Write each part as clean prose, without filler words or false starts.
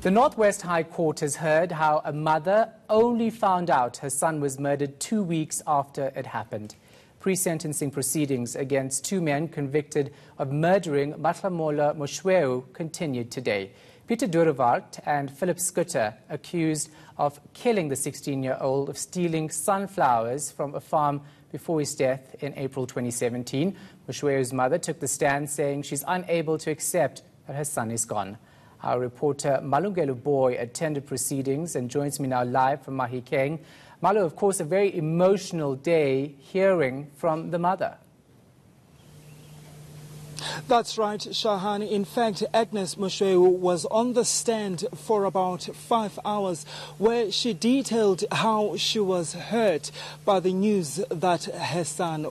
The Northwest High Court has heard how a mother only found out her son was murdered 2 weeks after it happened. Pre-sentencing proceedings against two men convicted of murdering Matlamola Moshweu continued today. Peter Durewald and Philip Skutter, accused of killing the 16-year-old of stealing sunflowers from a farm before his death in April 2017. Moshweu's mother took the stand saying she's unable to accept that her son is gone. Our reporter Malungelo Boy attended proceedings and joins me now live from Mahikeng. Malu, of course, a very emotional day hearing from the mother. That's right, Shahan. In fact, Agnes Moshweu was on the stand for about 5 hours, where she detailed how she was hurt by the news that her son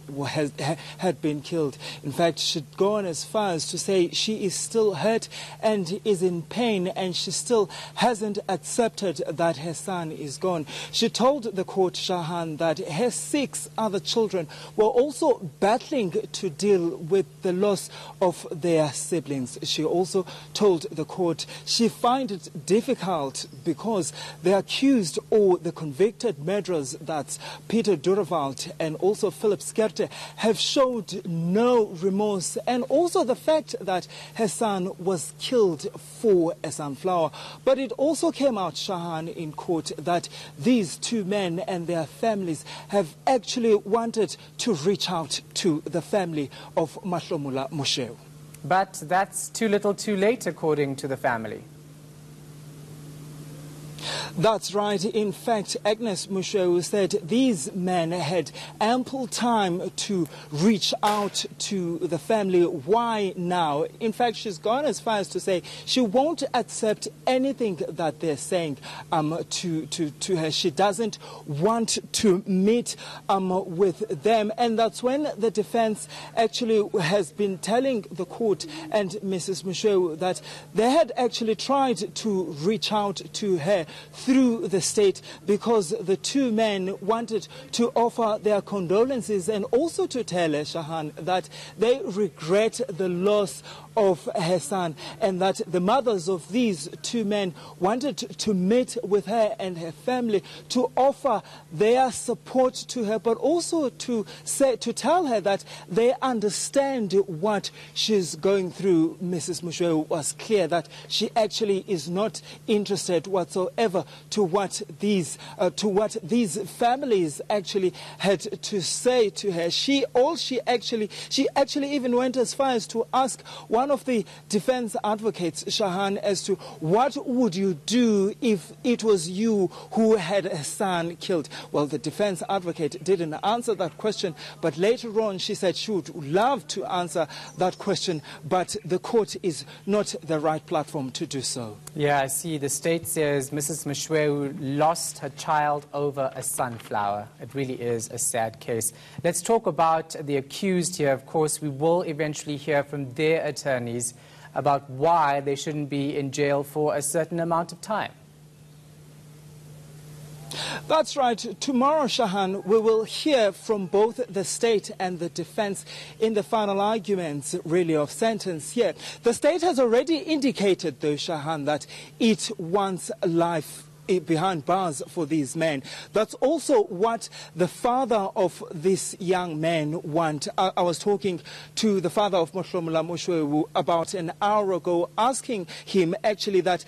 had been killed. In fact, she'd gone as far as to say she is still hurt and is in pain, and she still hasn't accepted that her son is gone. She told the court, Shahan, that her 6 other children were also battling to deal with the loss of their siblings. She also told the court she finds it difficult because the accused or the convicted murderers, that's Peter Durewald and also Philip Skutter, have showed no remorse, and also the fact that her son was killed for a sunflower. But it also came out, Shahan, in court that these two men and their families have actually wanted to reach out to the family of Matlamola Moshweu. But that's too little too late, according to the family. That's right. In fact, Agnes Moshweu said these men had ample time to reach out to the family. Why now? In fact, she's gone as far as to say she won't accept anything that they're saying to her. She doesn't want to meet with them. And that's when the defense actually has been telling the court and Mrs. Moshweu that they had actually tried to reach out to her through the state because the two men wanted to offer their condolences and also to tell her, Shahan, that they regret the loss of her son, and that the mothers of these two men wanted to meet with her and her family to offer their support to her, but also to tell her that they understand what she's going through. Mrs. Moshweu was clear that she actually is not interested whatsoever to what these families actually had to say to her. She actually even went as far as to ask one of the defense advocates, Shahan, as to what would you do if it was you who had a son killed. Well, the defense advocate didn't answer that question, but later on she said she would love to answer that question, but the court is not the right platform to do so. Yeah, I see. The state says Mrs. Moshweu lost her child over a sunflower. It really is a sad case. Let's talk about the accused here. Of course, we will eventually hear from their attorneys about why they shouldn't be in jail for a certain amount of time. That's right. Tomorrow, Shahan, we will hear from both the state and the defense in the final arguments, really, of sentence here. The state has already indicated, though, Shahan, that it wants life behind bars for these men. That's also what the father of this young man want. I was talking to the father of Matlamola Moshweu about an hour ago, asking him actually that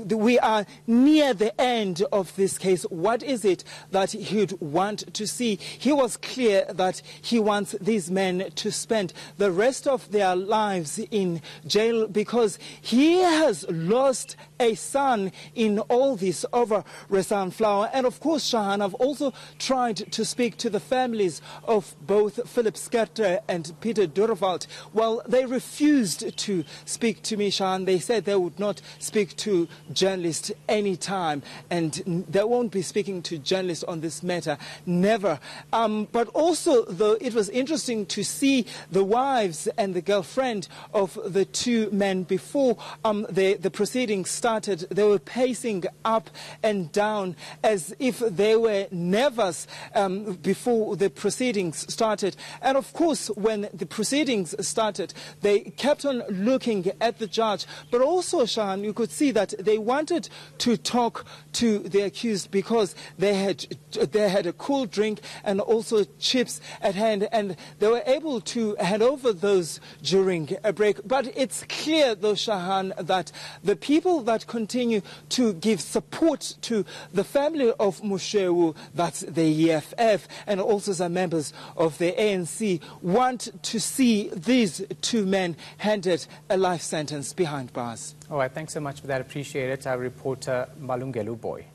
we are near the end of this case. What is it that he'd want to see? He was clear that he wants these men to spend the rest of their lives in jail because he has lost a son in all this over a sunflower. And of course, Shahan, I've also tried to speak to the families of both Philip Skutter and Peter Durewald. Well, they refused to speak to me, Shahan. They said they would not speak to journalists any time, and they won't be speaking to journalists on this matter, never. But also, though, it was interesting to see the wives and the girlfriend of the two men before the proceedings started. They were pacing up and down as if they were nervous before the proceedings started. And of course, when the proceedings started, they kept on looking at the judge. But also, Shahan, you could see that they wanted to talk to the accused because they had a cool drink and also chips at hand, and they were able to hand over those during a break. But it's clear, though, Shahan, that the people that continue to give support to the family of Moshoeu, that's the EFF, and also some members of the ANC, want to see these two men handed a life sentence behind bars. All right, thanks so much for that. Appreciate it. Our reporter Malungelu Boy.